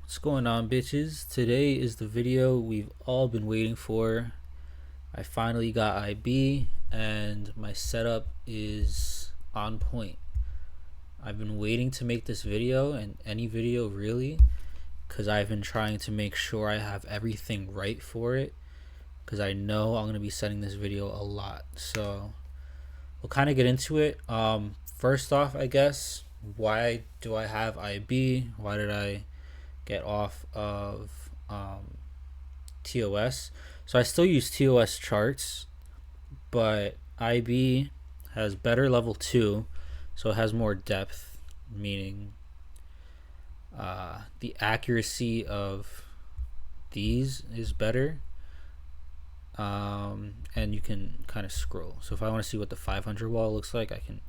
What's going on, bitches? Today is the video we've all been waiting for. I finally got IB and my setup is on point. I've been waiting to make this video and any video really because I've been trying to make sure I have everything right for it because I know I'm going to be setting this video a lot. So we'll kind of get into it. First off, I guess, why do I have IB? Why did I get off of TOS? So I still use TOS charts, but IB has better level 2, so it has more depth, meaning the accuracy of these is better. And you can kind of scroll. So if I want to see what the 500 wall looks like, I can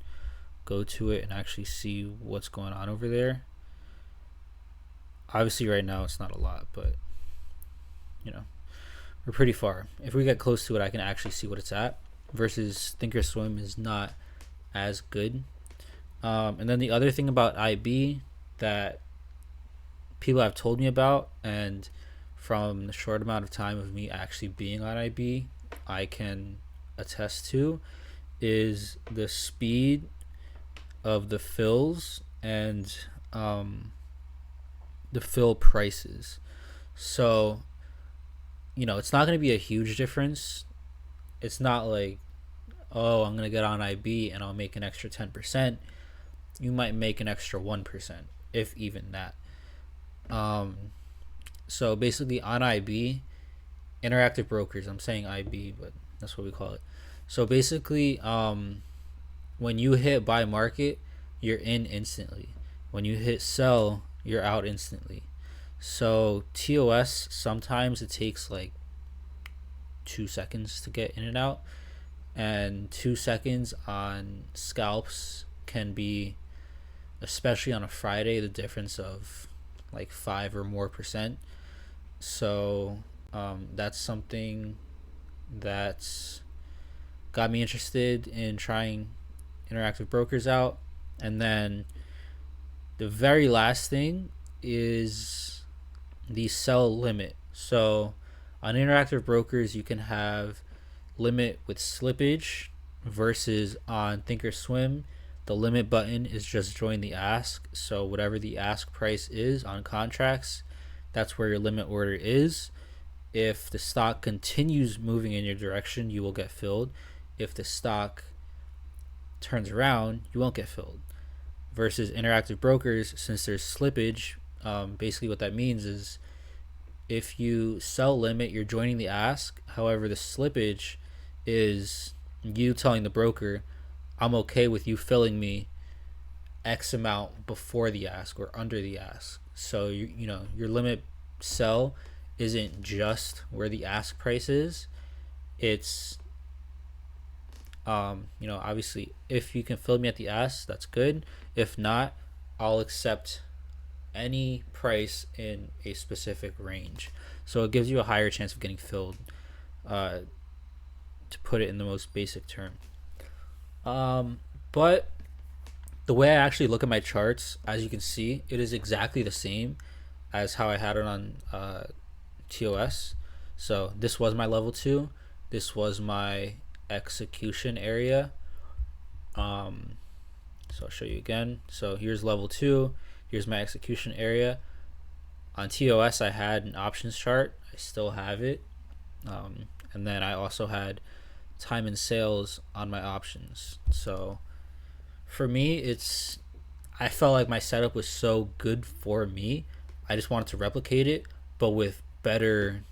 go to it and actually see what's going on over there. Obviously right now it's not a lot, but you know, we're pretty far. If we get close to it, I can actually see what it's at, versus Thinkorswim is not as good. And then the other thing about IB that people have told me about, and from the short amount of time of me actually being on IB, I can attest to, is the speed of the fills and the fill prices. So, it's not going to be a huge difference. It's not like, oh, I'm going to get on IB and I'll make an extra 10%. You might make an extra 1%, if even that. So basically on IB, Interactive Brokers, I'm saying IB, but that's what we call it. So basically, when you hit buy market, you're in instantly. When you hit sell, you're out instantly. So TOS, sometimes it takes like 2 seconds to get in and out, and 2 seconds on scalps can be, especially on a Friday, the difference of like 5 or more percent. So that's something that's got me interested in trying Interactive Brokers out. And then the very last thing is the sell limit. So on Interactive Brokers, you can have limit with slippage, versus on Thinkorswim, the limit button is just join the ask. So whatever the ask price is on contracts, that's where your limit order is. If the stock continues moving in your direction, you will get filled. If the stock turns around, you won't get filled. Versus Interactive Brokers, since there's slippage, basically what that means is if you sell limit, you're joining the ask. However, the slippage is you telling the broker, I'm okay with you filling me X amount before the ask or under the ask. So your limit sell isn't just where the ask price is. It's obviously if you can fill me at the ask, that's good. If not, I'll accept any price in a specific range. So it gives you a higher chance of getting filled, to put it in the most basic term. But the way I actually look at my charts, as you can see, it is exactly the same as how I had it on TOS. So this was my level 2. This was my execution area. So I'll show you again. So here's level 2. Here's my execution area. On TOS, I had an options chart. I still have it. And then I also had time and sales on my options. So for me, I felt like my setup was so good for me. I just wanted to replicate it, but with better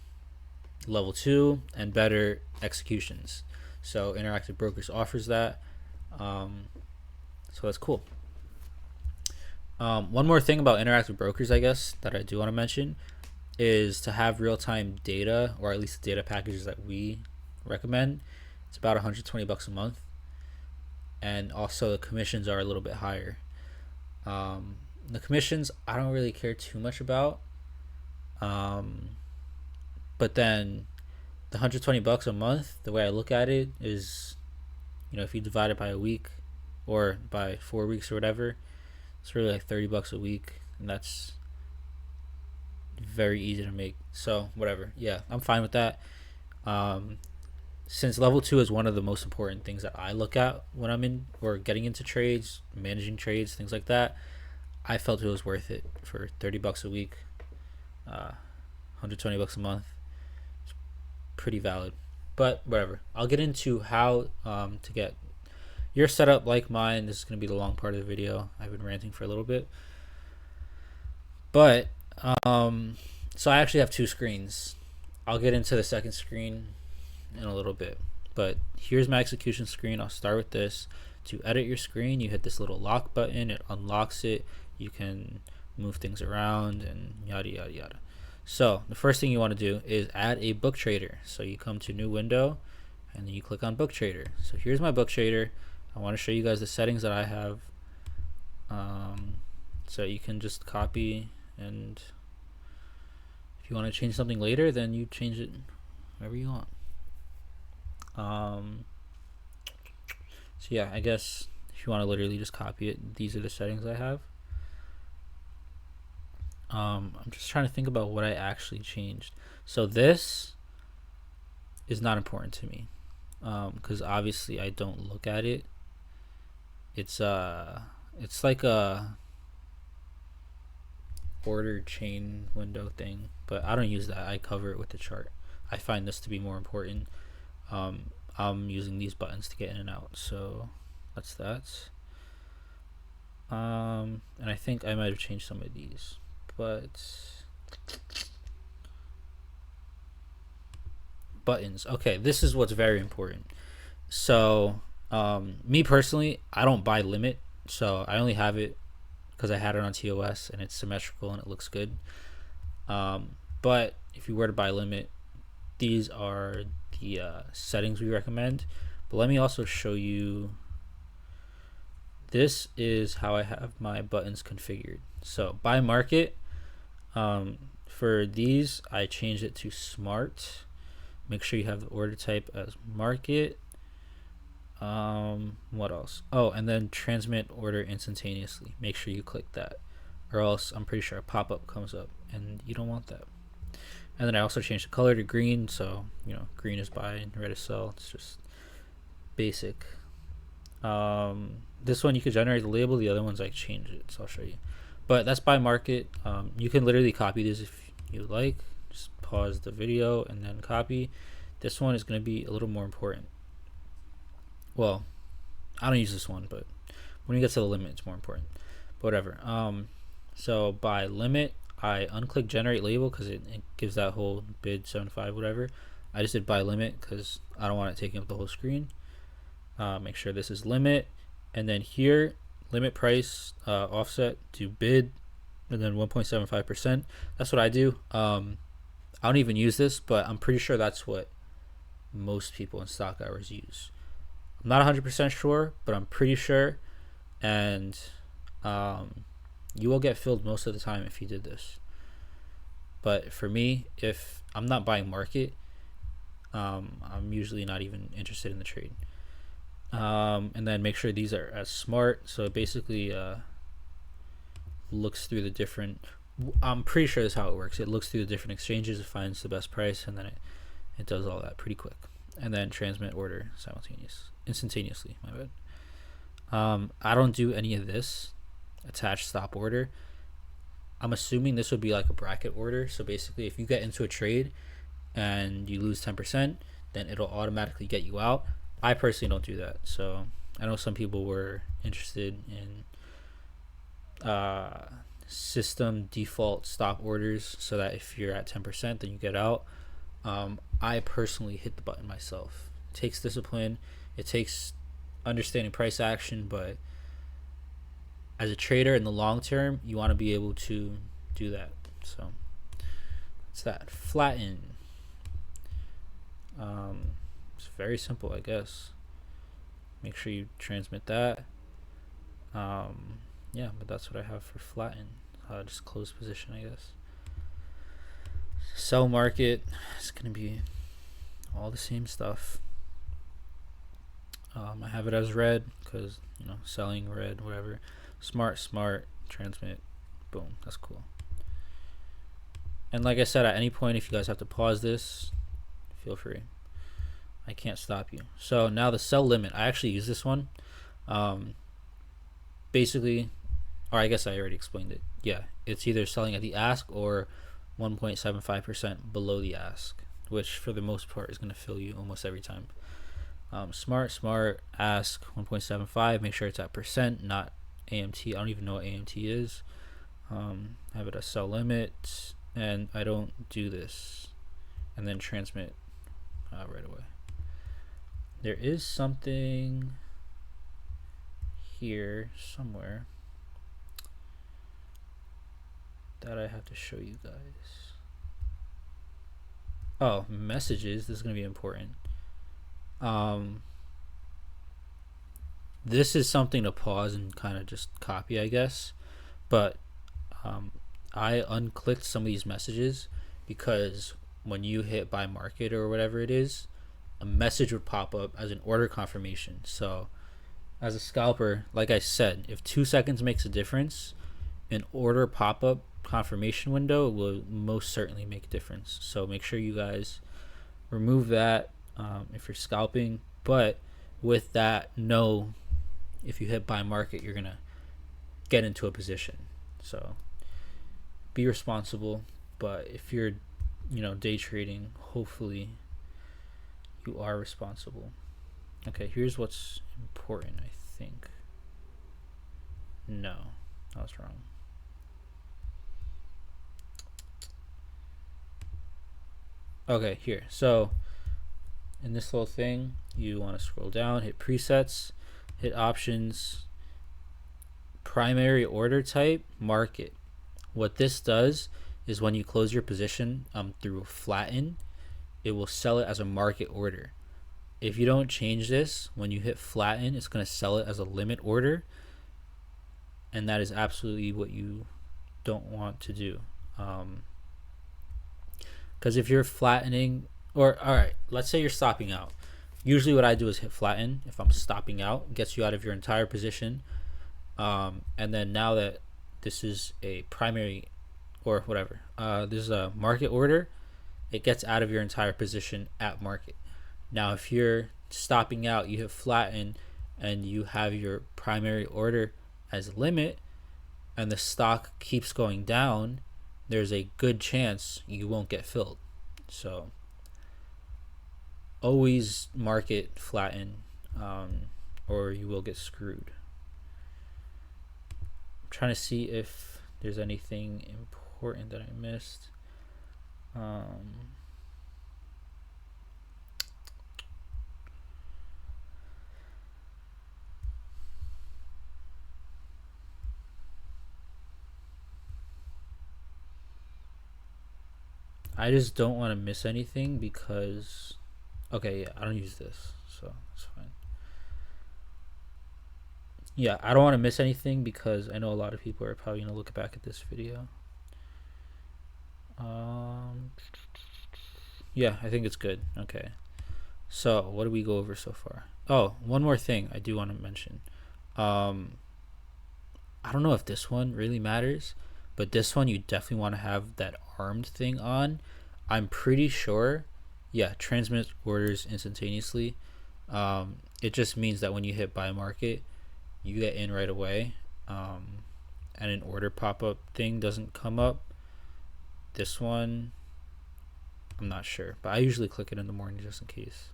level 2 and better executions. So Interactive Brokers offers that. So that's cool. One more thing about Interactive Brokers, I guess, that I do want to mention is to have real-time data, or at least the data packages that we recommend. It's about $120 a month, and also the commissions are a little bit higher. The commissions I don't really care too much about, but then the $120 a month, the way I look at it is, if you divide it by a week or by 4 weeks or whatever, it's really like $30 a week, and that's very easy to make. So whatever, yeah, I'm fine with that. um since level 2 is one of the most important things that I look at when I'm in or getting into trades, managing trades, things like that, I felt it was worth it for 30 bucks a week, 120 bucks a month. It's pretty valid. But whatever, I'll get into how to get your setup like mine. This is going to be the long part of the video. I've been ranting for a little bit. But um so I actually have two screens. I'll get into the second screen in a little bit. But here's my execution screen. I'll start with this. To edit your screen, you hit this little lock button. It unlocks it. You can move things around and yada yada yada. So the first thing you want to do is add a book trader. So you come to new window and then you click on book trader. So here's my book trader. I want to show you guys the settings that I have. So you can just copy, and if you want to change something later, then you change it wherever you want. So yeah, I guess if you want to literally just copy it, these are the settings I have. I'm just trying to think about what I actually changed. So this is not important to me, because obviously I don't look at it. It's like a order chain window thing, but I don't use that. I cover it with the chart. I find this to be more important. I'm using these buttons to get in and out, so that's that. And I think I might have changed some of these, but buttons. Okay, this is what's very important. So me personally, I don't buy limit, so I only have it because I had it on TOS and it's symmetrical and it looks good. But if you were to buy limit, these are the settings we recommend. But let me also show you. This is how I have my buttons configured. So by market, for these I changed it to smart. Make sure you have the order type as market. What else? Oh, and then transmit order instantaneously. Make sure you click that, or else I'm pretty sure a pop-up comes up and you don't want that. And then I also changed the color to green, so you know, green is buy and red is sell. It's just basic. This one you could generate the label, the other ones I change it, so I'll show you. But that's by market. You can literally copy this if you like. Just pause the video and then copy. This one is going to be a little more important. Well, I don't use this one, but when you get to the limit, it's more important. But whatever. So by limit, I unclick generate label because it gives that whole bid 75 whatever. I just did by limit because I don't want it taking up the whole screen. Make sure this is limit, and then here limit price offset to bid, and then 1.75%. That's what I do. I don't even use this, but I'm pretty sure that's what most people in stock hours use. I'm not 100% sure, but I'm pretty sure, and you will get filled most of the time if you did this. But for me, if I'm not buying market, I'm usually not even interested in the trade. And then make sure these are as smart. So it basically looks through the different, I'm pretty sure that's how it works. It looks through the different exchanges, it finds the best price, and then it does all that pretty quick. And then transmit order instantaneously, my bad. I don't do any of this. Attach stop order. I'm assuming this would be like a bracket order. So basically if you get into a trade and you lose 10%, then it'll automatically get you out. I personally don't do that. So I know some people were interested in system default stop orders so that if you're at 10% then you get out. I personally hit the button myself. It takes discipline, it takes understanding price action, but as a trader in the long term, you want to be able to do that. So it's that. Flatten. It's very simple, I guess. Make sure you transmit that. Yeah, but that's what I have for flatten. Just close position, I guess. Sell market, it's gonna be all the same stuff. I have it as red because, you know, selling red, whatever. Smart, transmit, boom, that's cool. And like I said, at any point, if you guys have to pause this, feel free. I can't stop you. So now the sell limit, I actually use this one. Basically, or I guess I already explained it. Yeah, it's either selling at the ask or 1.75% below the ask, which for the most part is going to fill you almost every time. Smart, ask 1.75. Make sure it's at percent, not AMT. I don't even know what AMT is. Have it a sell limit, and I don't do this, and then transmit right away. There is something here somewhere that I have to show you guys. Oh, messages. This is going to be important. This is something to pause and kind of just copy, I guess. But I unclicked some of these messages because when you hit buy market or whatever it is, a message would pop up as an order confirmation. So as a scalper, like I said, if 2 seconds makes a difference, an order pop-up confirmation window will most certainly make a difference. So make sure you guys remove that if you're scalping. But with that, know if you hit buy market, you're gonna get into a position. So be responsible. But if you're day trading, hopefully you are responsible. Okay, here's what's important, I think. No, I was wrong. Okay, here. So in this little thing, you want to scroll down, hit presets, hit options, primary order type, market. What this does is when you close your position through flatten, it will sell it as a market order. If you don't change this, when you hit flatten, it's going to sell it as a limit order, and that is absolutely what you don't want to do. Because if you're flattening, or all right, let's say you're stopping out. Usually what I do is hit flatten. If I'm stopping out, gets you out of your entire position. And then now that this is a primary or whatever, this is a market order, it gets out of your entire position at market. Now, if you're stopping out, you hit flatten and you have your primary order as limit and the stock keeps going down, there's a good chance you won't get filled. So always market flatten or you will get screwed. I'm trying to see if there's anything important that I missed. I just don't want to miss anything because, okay, yeah, I don't use this, so it's fine. Yeah, I don't want to miss anything because I know a lot of people are probably going to look back at this video. Yeah, I think it's good. Okay. So, what do we go over so far? Oh, one more thing I do want to mention. I don't know if this one really matters, but this one you definitely want to have that armed thing on. I'm pretty sure, yeah, transmit orders instantaneously. It just means that when you hit buy market, you get in right away, and an order pop-up thing doesn't come up. This one, I'm not sure, but I usually click it in the morning just in case.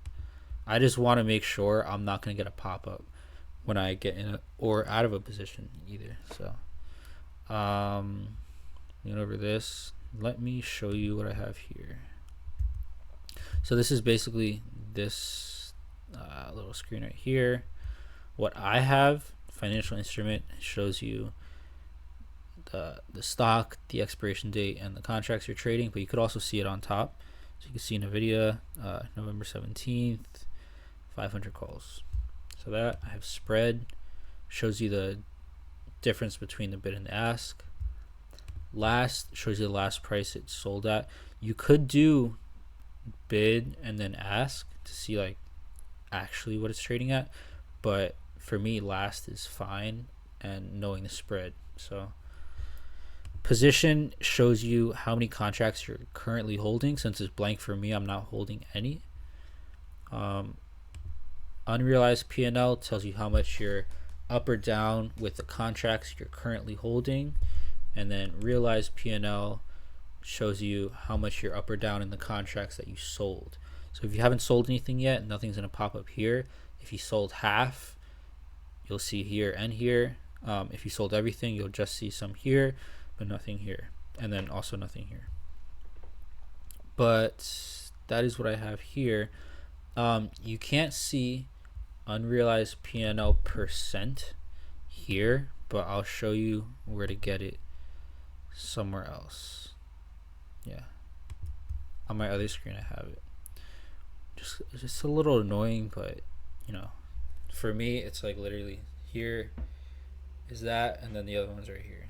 I just want to make sure I'm not going to get a pop-up when I get in or out of a position either. So going over this, let me show you what I have here. So this is basically this little screen right here. What I have, financial instrument, shows you the stock, the expiration date, and the contracts you're trading, but you could also see it on top. So you can see NVIDIA, November 17th, 500 calls. So that I have spread, shows you the difference between the bid and the ask. Last shows you the last price it sold at. You could do bid and then ask to see like actually what it's trading at, but for me last is fine and knowing the spread. So Position shows you how many contracts you're currently holding. Since it's blank for me, I'm not holding any. Unrealized P&L tells you how much you're up or down with the contracts you're currently holding, and then realized P&L shows you how much you're up or down in the contracts that you sold. So if you haven't sold anything yet, nothing's going to pop up here. If you sold half, you'll see here and here. If you sold everything, you'll just see some here, but nothing here, and then also nothing here. But that is what I have here. You can't see unrealized P&L percent here, but I'll show you where to get it somewhere else. Yeah, on my other screen I have it. Just a little annoying, but you know, for me it's like literally here is that, and then the other one's right here.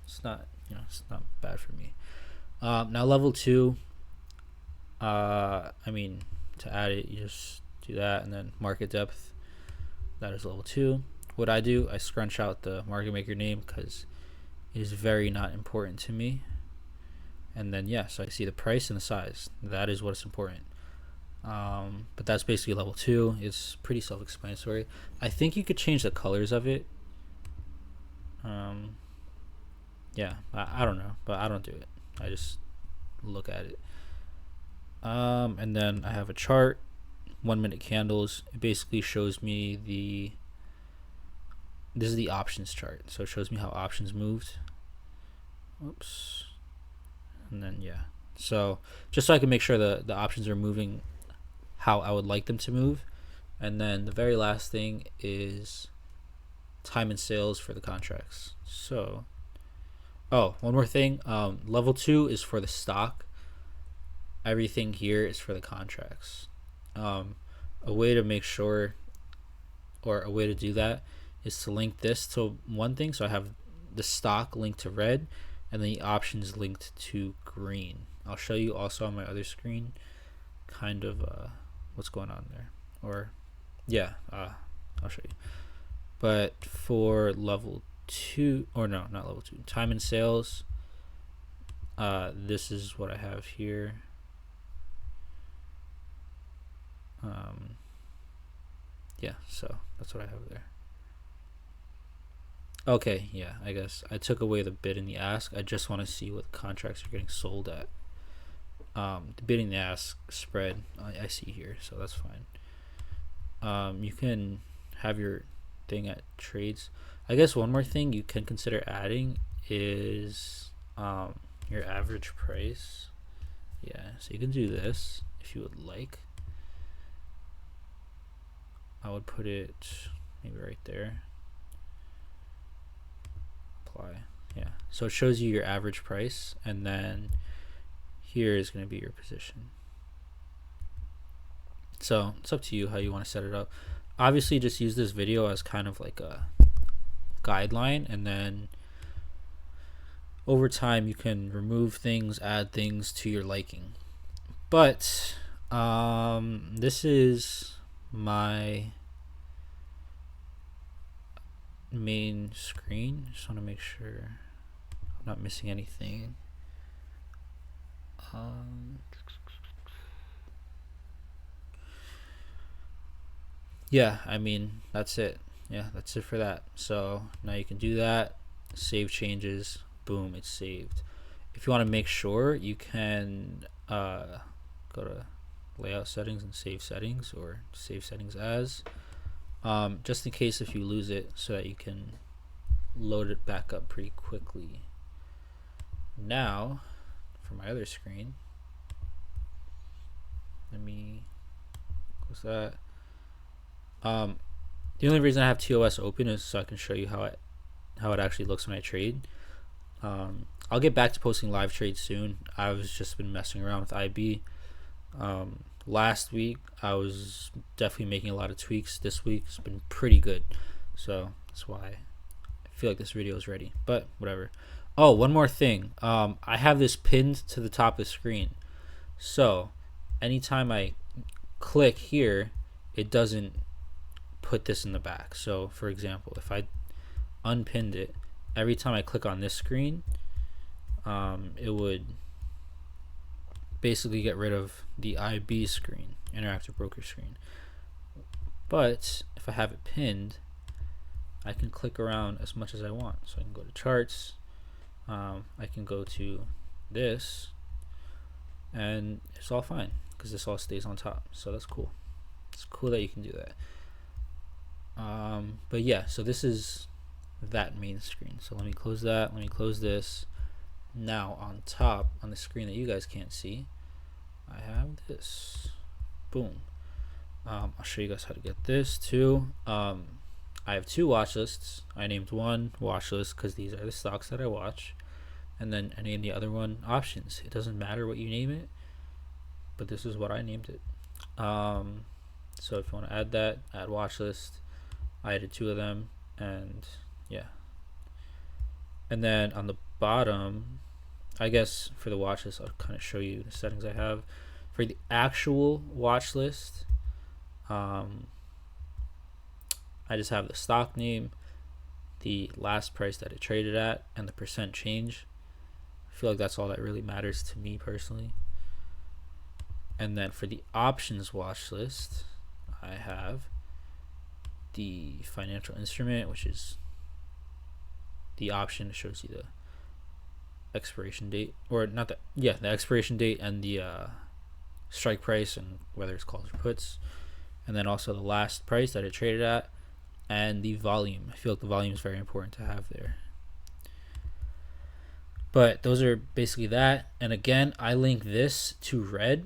So it's not, you know, it's not bad for me. Now level 2, I mean, to add it, you just do that, and then market depth, that is level 2. What I do, I scrunch out the market maker name because it is very not important to me. And then yeah, so I see the price and the size. That is what's important. But that's basically level 2. It's pretty self-explanatory. I think you could change the colors of it. Yeah, I don't know, but I don't do it. I just look at it. And then I have a chart, 1 minute candles. It basically shows me this is the options chart. So it shows me how options moved. Oops. And then yeah, so just so I can make sure the options are moving how I would like them to move. And then the very last thing is time and sales for the contracts. So one more thing, level 2 is for the stock. Everything here is for the contracts. A way to make sure, or a way to do that, is to link this to one thing. So I have the stock linked to red and the options linked to green. I'll show you also on my other screen kind of what's going on there. Or yeah, I'll show you. But for level 2, or no, not level 2, time and sales, this is what I have here. Yeah, so that's what I have there. Okay, yeah, I guess I took away the bid and the ask. I just want to see what contracts are getting sold at. The bid and the ask spread I see here, so that's fine. You can have your thing at trades. I guess one more thing you can consider adding is your average price. Yeah, so you can do this if you would like. I would put it maybe right there. Apply. Yeah, so it shows you your average price, and then here is going to be your position. So it's up to you how you want to set it up. Obviously just use this video as kind of like a guideline, and then over time you can remove things, add things to your liking. But this is my main screen. Just want to make sure I'm not missing anything. Yeah, I mean, that's it. Yeah, that's it for that. So now you can do that, save changes, boom, it's saved. If you want to make sure, you can go to layout settings and save settings, or save settings as, just in case if you lose it, so that you can load it back up pretty quickly. Now for my other screen, let me close that. The only reason I have TOS open is so I can show you how it actually looks when I trade. I'll get back to posting live trades soon. I've just been messing around with IB. Last week I was definitely making a lot of tweaks. This week it's been pretty good, so that's why I feel like this video is ready, but whatever. Oh, one more thing, I have this pinned to the top of the screen, so anytime I click here, it doesn't put this in the back. So for example, if I unpinned it, every time I click on this screen, it would basically get rid of the IB screen, interactive broker screen. But if I have it pinned, I can click around as much as I want. So I can go to charts, I can go to this, and it's all fine because this all stays on top. So that's cool. It's cool that you can do that. But yeah, so this is that main screen. So let me close that. Let me close this. Now on top, on the screen that you guys can't see, I have this. Boom. I'll show you guys how to get this too. I have two watch lists. I named one watch list because these are the stocks that I watch, and then I named the other one options. It doesn't matter what you name it, but this is what I named it. So if you want to add that, add watch list. I added two of them, and yeah. And then on the bottom, I guess for the watch list, I'll kind of show you the settings I have. For the actual watch list, I just have the stock name, the last price that it traded at, and the percent change. I feel like that's all that really matters to me personally. And then for the options watch list, I have the financial instrument, which is the option. It shows you the expiration date, or not the the expiration date and the strike price, and whether it's calls or puts, and then also the last price that it traded at, and the volume. I feel like the volume is very important to have there. But those are basically that. And again, I link this to Red.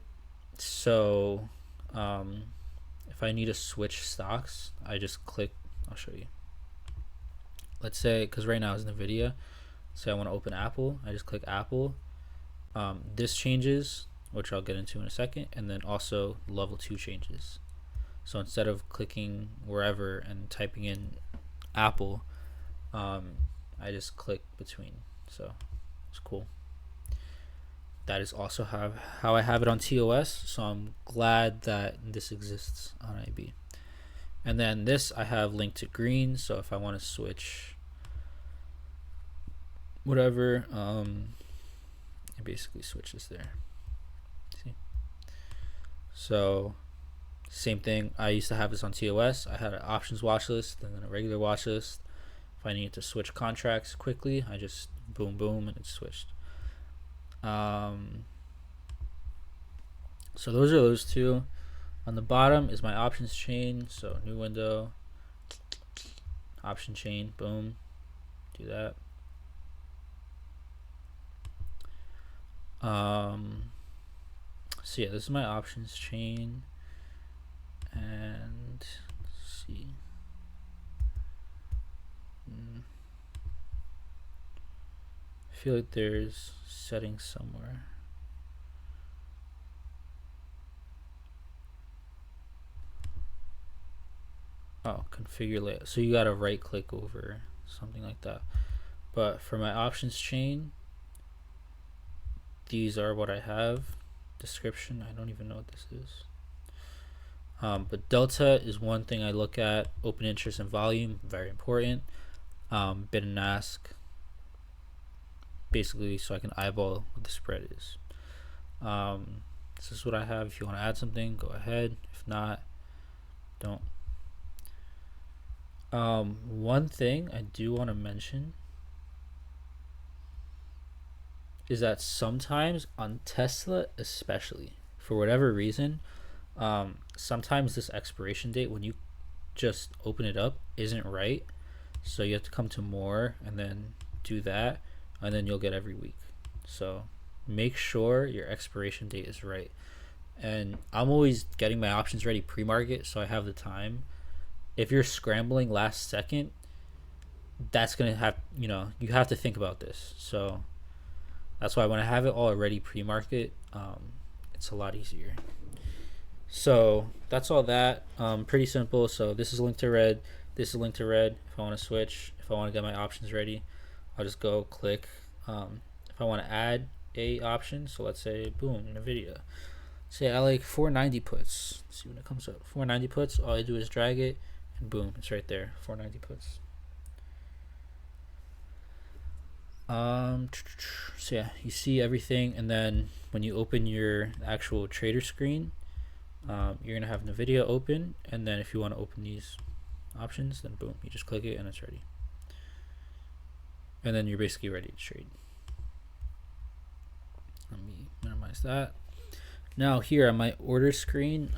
So if I need to switch stocks, I just click. I'll show you. Let's say, because right now it's NVIDIA, say I want to open Apple, I just click Apple. This changes, which I'll get into in a second, and then also level 2 changes. So instead of clicking wherever and typing in Apple, I just click between. So it's cool. That is also how I have it on TOS, so I'm glad that this exists on IB. And then this I have linked to green, so if I want to switch whatever, it basically switches there. See? So same thing, I used to have this on TOS. I had an options watch list and then a regular watch list. If I needed to switch contracts quickly, I just boom boom and it switched. So those are those two. On the bottom is my options chain, so new window, option chain, boom, do that. So yeah, this is my options chain, and let's see. I feel like there's settings somewhere. Oh, configure layout. So you gotta right click over something like that. But for my options chain, these are what I have. Description, I don't even know what this is. But delta is one thing I look at. Open interest and volume, very important. Bid and ask, basically so I can eyeball what the spread is. This is what I have. If you want to add something, go ahead. If not, don't. One thing I do want to mention is that sometimes on Tesla, especially for whatever reason, sometimes this expiration date when you just open it up isn't right, so you have to come to more and then do that, and then you'll get every week. So make sure your expiration date is right. And I'm always getting my options ready pre-market, so I have the time. If you're scrambling last second, that's gonna have, you have to think about this. So that's why when I have it all already pre-market, it's a lot easier. So that's all that. Pretty simple. So this is linked to Red. This is linked to Red. If I want to switch, if I want to get my options ready, I'll just go click. If I want to add a option, so let's say boom, NVIDIA. Say I like 490 puts. Let's see when it comes up. 490 puts. All I do is drag it, and boom, it's right there. 490 puts. So yeah, you see everything, and then when you open your actual trader screen, you're gonna have NVIDIA open, and then if you want to open these options, then boom, you just click it and it's ready. And then you're basically ready to trade. Let me minimize that. Now here on my order screen,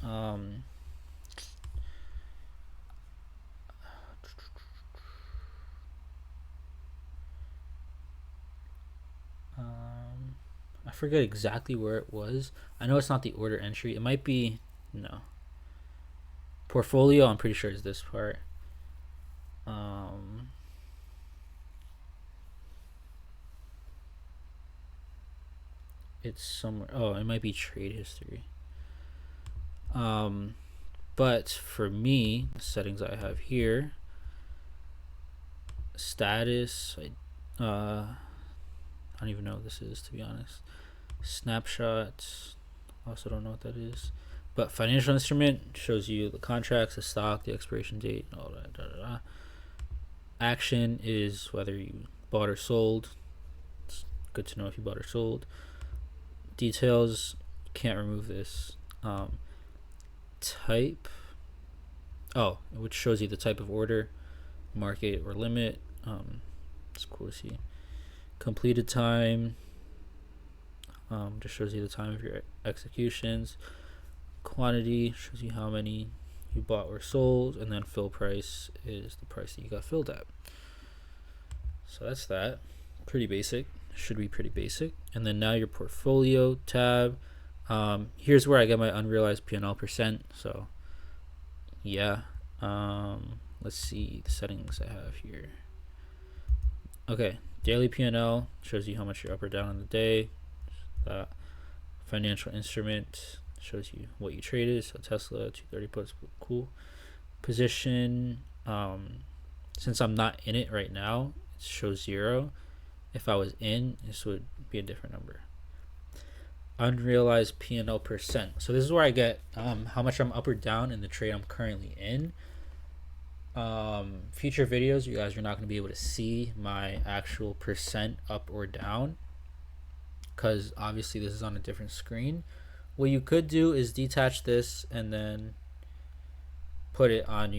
I forget exactly where it was. I know it's not the order entry. It might be, no. Portfolio, I'm pretty sure is this part. It's somewhere. Oh, it might be trade history. But for me, the settings I have here, status, I don't even know what this is, to be honest. Snapshots, also don't know what that is. But financial instrument shows you the contracts, the stock, the expiration date, and all that. Action is whether you bought or sold. It's good to know if you bought or sold. Details, can't remove this. Type, which shows you the type of order, market or limit. It's cool to see. Completed time, just shows you the time of your executions. Quantity shows you how many you bought or sold, and then fill price is the price that you got filled at. So that's that. Pretty basic. Should be pretty basic. And then now your portfolio tab. Here's where I get my unrealized P&L percent. So yeah. Let's see the settings I have here. Okay, daily P&L shows you how much you're up or down in the day. Financial instrument shows you what you traded. So Tesla 230 puts, cool. Position, since I'm not in it right now, it shows 0. If I was in, this would be a different number. Unrealized P&L percent. So this is where I get how much I'm up or down in the trade I'm currently in. Future videos, you guys are not going to be able to see my actual percent up or down, because obviously this is on a different screen. What you could do is detach this and then put it on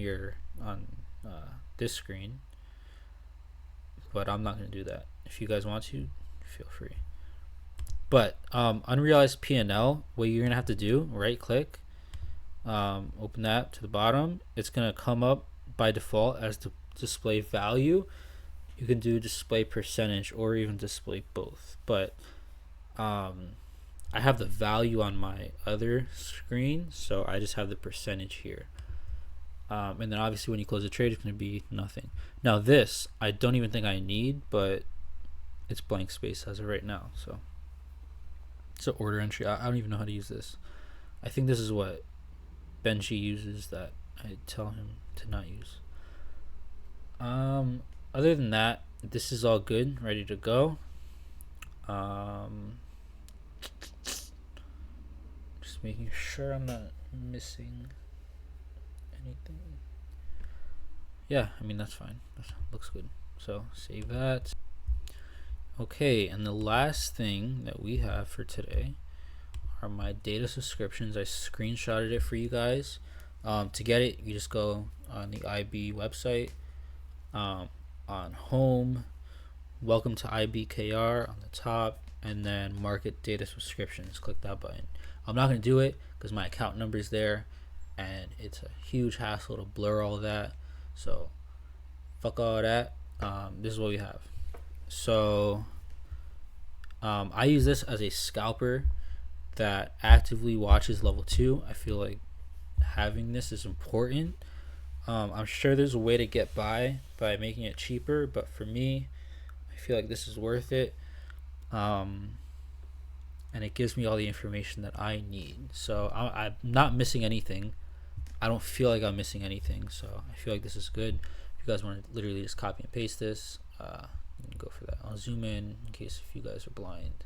this screen, but I'm not going to do that. If you guys want to, feel free. But unrealized P&L, what you're going to have to do, right click, open that to the bottom. It's going to come up by default as the display value. You can do display percentage or even display both, but I have the value on my other screen, so I just have the percentage here. And then obviously when you close the trade, it's going to be nothing. Now this, I don't even think I need, but it's blank space as of right now. So order entry, I don't even know how to use this. I think this is what Benji uses that I tell him to not use. Other than that, this is all good, ready to go. Just making sure I'm not missing anything. Yeah, I mean, that's fine. That looks good. So save that. Okay, and the last thing that we have for today are my data subscriptions. I screenshotted it for you guys. To get it, you just go on the IB website, on home, welcome to IBKR on the top, and then market data subscriptions. Click that button. I'm not going to do it because my account number is there and it's a huge hassle to blur all that. So fuck all that. This is what we have. So I use this as a scalper that actively watches level 2. I feel like having this is important. I'm sure there's a way to get by making it cheaper, but for me, I feel like this is worth it. And it gives me all the information that I need. So I'm not missing anything. I don't feel like I'm missing anything. So I feel like this is good. If you guys want to literally just copy and paste this, you can go for that. I'll zoom in case if you guys are blind.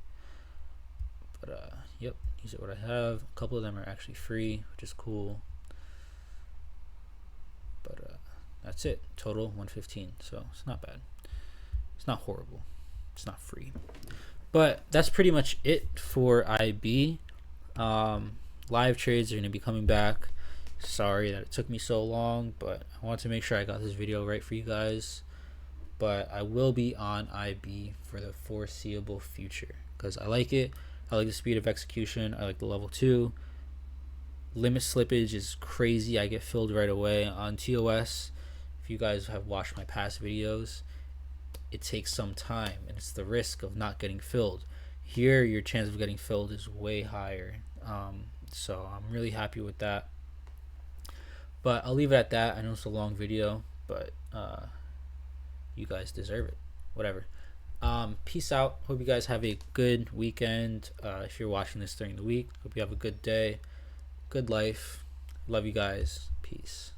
But yep, these are what I have. A couple of them are actually free, which is cool. But that's it. Total 115. So it's not bad. It's not horrible. It's not free. But that's pretty much it for IB. Live trades are going to be coming back. Sorry that it took me so long, but I want to make sure I got this video right for you guys. But I will be on IB for the foreseeable future because I like it. I like the speed of execution. I like the level 2. Limit slippage is crazy. I get filled right away on TOS. If you guys have watched my past videos, it takes some time, and it's the risk of not getting filled. Here, your chance of getting filled is way higher. So I'm really happy with that. But I'll leave it at that. I know it's a long video, but you guys deserve it. Whatever. Peace out. Hope you guys have a good weekend. If you're watching this during the week, hope you have a good day, good life. Love you guys. Peace.